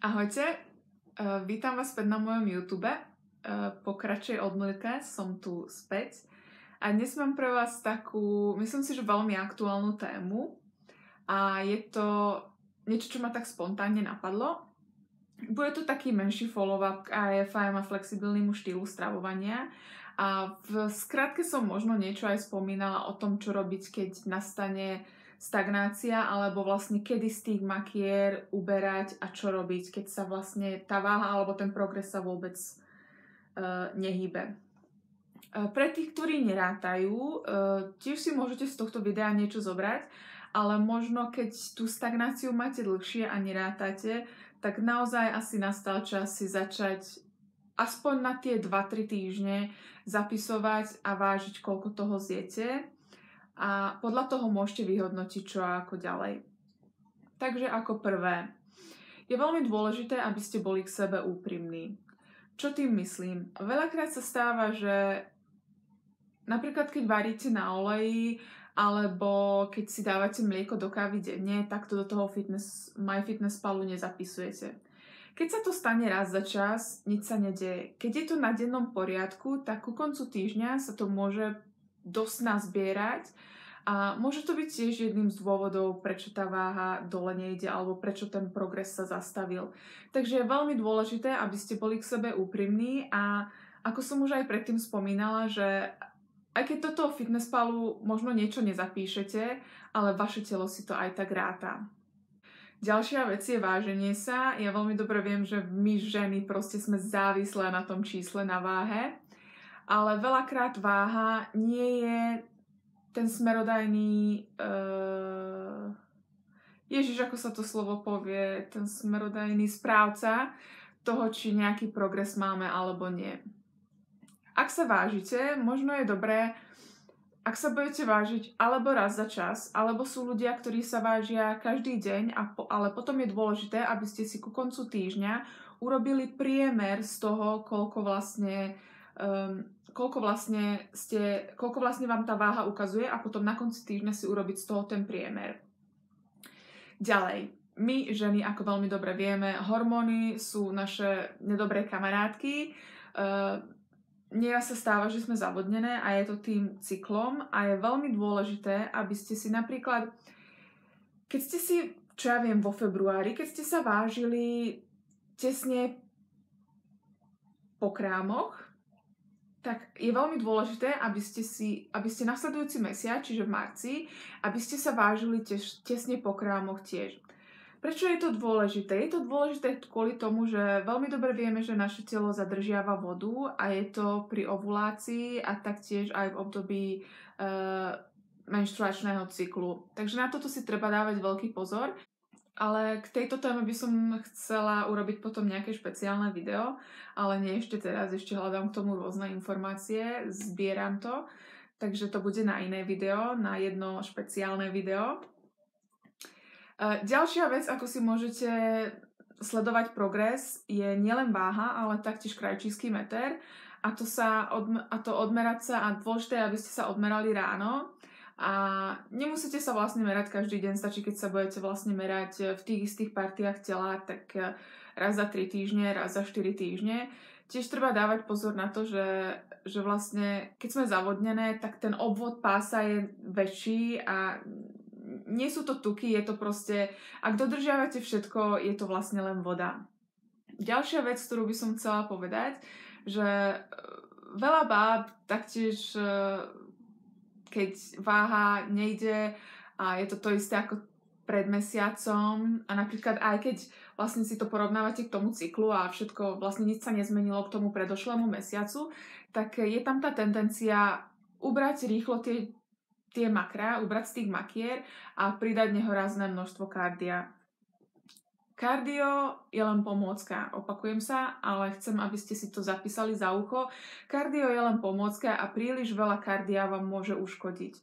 Ahojte, vítam vás späť na mojom YouTube. Po kratšej odmlke som tu späť a dnes mám pre vás takú, myslím si, že veľmi aktuálnu tému a je to niečo, čo ma tak spontánne napadlo. Bude to taký menší follow-up k IFIM a flexibilnému štýlu stravovania a v skratke som možno niečo aj spomínala o tom, čo robiť, keď nastane stagnácia, alebo vlastne kedy z tých makier uberať a čo robiť, keď sa vlastne tá váha alebo ten progres sa vôbec nehýbe. Pre tých, ktorí nerátajú, tiež si môžete z tohto videa niečo zobrať, ale možno keď tú stagnáciu máte dlhšie a nerátate, tak naozaj asi nastal čas si začať aspoň na tie 2-3 týždne zapisovať a vážiť, koľko toho zjete. A podľa toho môžete vyhodnotiť, čo a ako ďalej. Takže ako prvé, je veľmi dôležité, aby ste boli k sebe úprimní. Čo tým myslím? Veľakrát sa stáva, že napríklad keď varíte na oleji, alebo keď si dávate mlieko do kávy denne, tak to do toho MyFitnessPalu nezapisujete. Keď sa to stane raz za čas, nič sa nedeje. Keď je to na dennom poriadku, tak ku koncu týždňa sa to môže dosť nazbierať a môže to byť tiež jedným z dôvodov, prečo tá váha dole nejde alebo prečo ten progres sa zastavil. Takže je veľmi dôležité, aby ste boli k sebe úprimní a ako som už aj predtým spomínala, že aj keď toto FitnessPalu možno niečo nezapíšete, ale vaše telo si to aj tak ráta. Ďalšia vec je váženie sa. Ja veľmi dobre viem, že my ženy proste sme závislé na tom čísle na váhe. Ale veľakrát váha nie je ten smerodajný, Ježiš, ako sa to slovo povie, ten smerodajný správca toho, či nejaký progres máme alebo nie. Ak sa vážite, možno je dobré, ak sa budete vážiť alebo raz za čas, alebo sú ľudia, ktorí sa vážia každý deň, ale potom je dôležité, aby ste si ku koncu týždňa urobili priemer z toho, koľko vlastne vám tá váha ukazuje a potom na konci týždňa si urobiť z toho ten priemer. Ďalej, my ženy, ako veľmi dobre vieme, hormóny sú naše nedobré kamarátky. Nieraz sa stáva, že sme zavodnené a je to tým cyklom a je veľmi dôležité, aby ste si napríklad, keď ste si, čo ja viem, vo februári, keď ste sa vážili tesne po krámoch, tak je veľmi dôležité, aby ste nasledujúci mesiac, čiže v marci, aby ste sa vážili tesne po krámoch tiež. Prečo je to dôležité? Je to dôležité kvôli tomu, že veľmi dobre vieme, že naše telo zadržiava vodu a je to pri ovulácii a taktiež aj v období menštruačného cyklu. Takže na toto si treba dávať veľký pozor. Ale k tejto téme by som chcela urobiť potom nejaké špeciálne video, ale nie ešte teraz, ešte hľadám k tomu rôzne informácie, zbieram to, takže to bude na iné video, na jedno špeciálne video. Ďalšia vec, ako si môžete sledovať progres, je nielen váha, ale taktiež krajčísky meter a to odmerať sa a dôležité, aby ste sa odmerali ráno. A nemusíte sa vlastne merať každý deň, stačí, keď sa budete vlastne merať v tých istých partiách tela, tak raz za 3 týždne, raz za 4 týždne. Tiež treba dávať pozor na to, že vlastne, keď sme zavodnené, tak ten obvod pása je väčší a nie sú to tuky, je to proste, ak dodržiavate všetko, je to vlastne len voda. Ďalšia vec, ktorú by som chcela povedať, že veľa báb taktiež keď váha nejde a je to isté ako pred mesiacom a napríklad aj keď vlastne si to porovnávate k tomu cyklu a všetko, vlastne nič sa nezmenilo k tomu predošlému mesiacu, tak je tam tá tendencia ubrať rýchlo tie makrá, ubrať z tých makier a pridať nehorázne množstvo kardia. Kardio je len pomôcka, opakujem sa, ale chcem, aby ste si to zapísali za ucho. Kardio je len pomôcka a príliš veľa kardia vám môže uškodiť.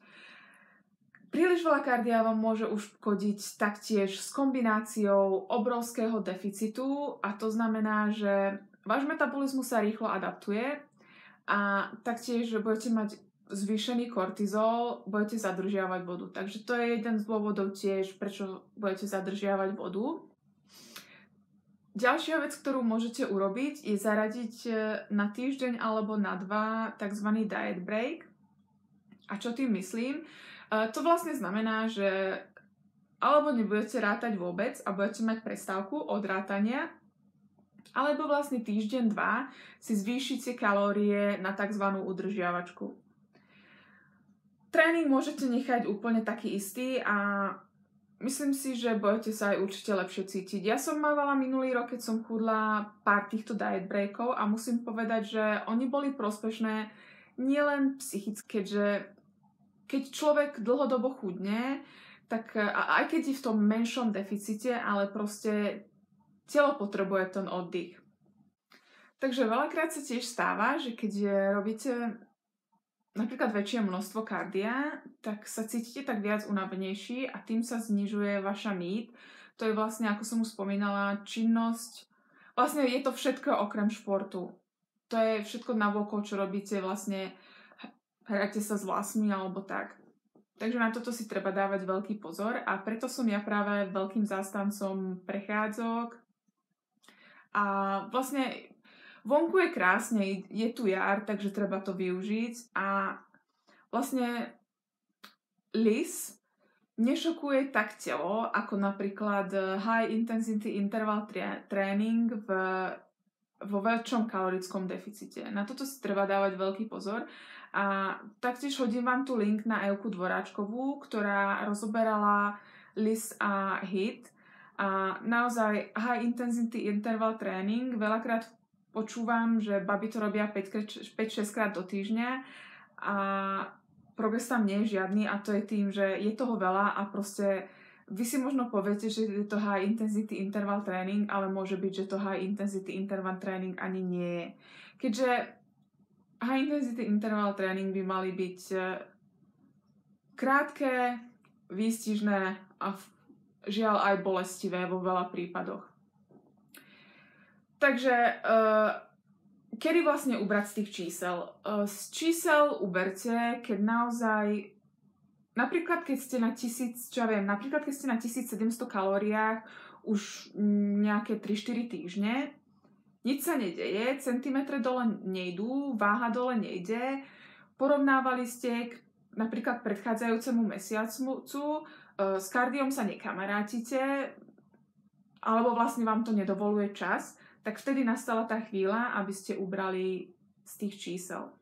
Príliš veľa kardia vám môže uškodiť taktiež s kombináciou obrovského deficitu a to znamená, že váš metabolizmus sa rýchlo adaptuje a taktiež budete mať zvýšený kortizol, budete zadržiavať vodu. Takže to je jeden z dôvodov tiež, prečo budete zadržiavať vodu. Ďalšia vec, ktorú môžete urobiť, je zaradiť na týždeň alebo na 2 tzv. Diet break. A čo tým myslím? To vlastne znamená, že alebo nebudete rátať vôbec a budete mať prestávku od rátania, alebo vlastne týždeň, 2 si zvýšite kalórie na tzv. Udržiavačku. Tréning môžete nechať úplne taký istý a myslím si, že budete sa aj určite lepšie cítiť. Ja som mávala minulý rok, keď som chudla pár týchto diet breakov a musím povedať, že oni boli prospešné nielen psychicky, keďže keď človek dlhodobo chudne, tak aj keď je v tom menšom deficite, ale proste telo potrebuje ten oddych. Takže veľakrát sa tiež stáva, že keď robíte napríklad väčšie množstvo kardia, tak sa cítite tak viac unavenejší a tým sa znižuje vaša NEAT. To je vlastne, ako som už spomínala, činnosť. Vlastne je to všetko okrem športu. To je všetko navokol, čo robíte, vlastne hráte sa s vlasmi alebo tak. Takže na toto si treba dávať veľký pozor a preto som ja práve veľkým zástancom prechádzok. A vlastne vonku je krásne, je tu jar, takže treba to využiť a vlastne LISS nešokuje tak telo, ako napríklad high intensity interval training vo väčšom kalorickom deficite. Na toto si treba dávať veľký pozor a taktiež hodím vám tu link na Evku Dvoráčkovú, ktorá rozoberala LISS a HIIT a naozaj high intensity interval training veľakrát počúvam, že baby to robia 5-6 krát do týždňa a progres tam nie je žiadny a to je tým, že je toho veľa a proste vy si možno poviete, že je to high intensity interval training, ale môže byť, že to high intensity interval training ani nie je. Keďže high intensity interval training by mali byť krátke, výstižné a žiaľ aj bolestivé vo veľa prípadoch. Takže kedy vlastne ubrať z tých čísel? Z čísel uberte, keď naozaj, napríklad keď ste na 1700 kalóriách už nejaké 3-4 týždne, nič sa nedeje, centimetre dole nejdú, váha dole nejde, porovnávali ste napríklad predchádzajúcemu mesiacu, s kardiom sa nekamarátite, alebo vlastne vám to nedovoluje čas, tak vtedy nastala tá chvíľa, aby ste ubrali z tých čísel.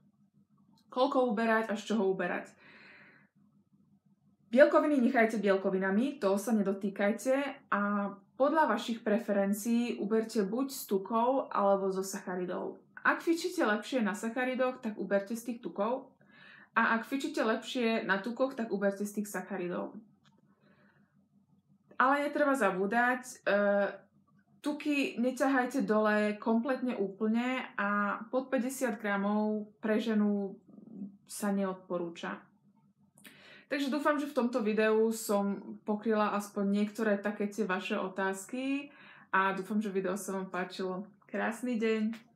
Koľko uberať a z čoho uberať? Bielkoviny nechajte bielkovinami, toho sa nedotýkajte a podľa vašich preferencií uberte buď z tukov alebo zo sacharidov. Ak fičíte lepšie na sacharidoch, tak uberte z tých tukov a ak fičíte lepšie na tukoch, tak uberte z tých sacharidov. Ale netreba zabúdať, tuky neťahajte dole kompletne úplne a pod 50 gramov pre ženu sa neodporúča. Takže dúfam, že v tomto videu som pokryla aspoň niektoré také tie vaše otázky a dúfam, že video sa vám páčilo. Krásny deň!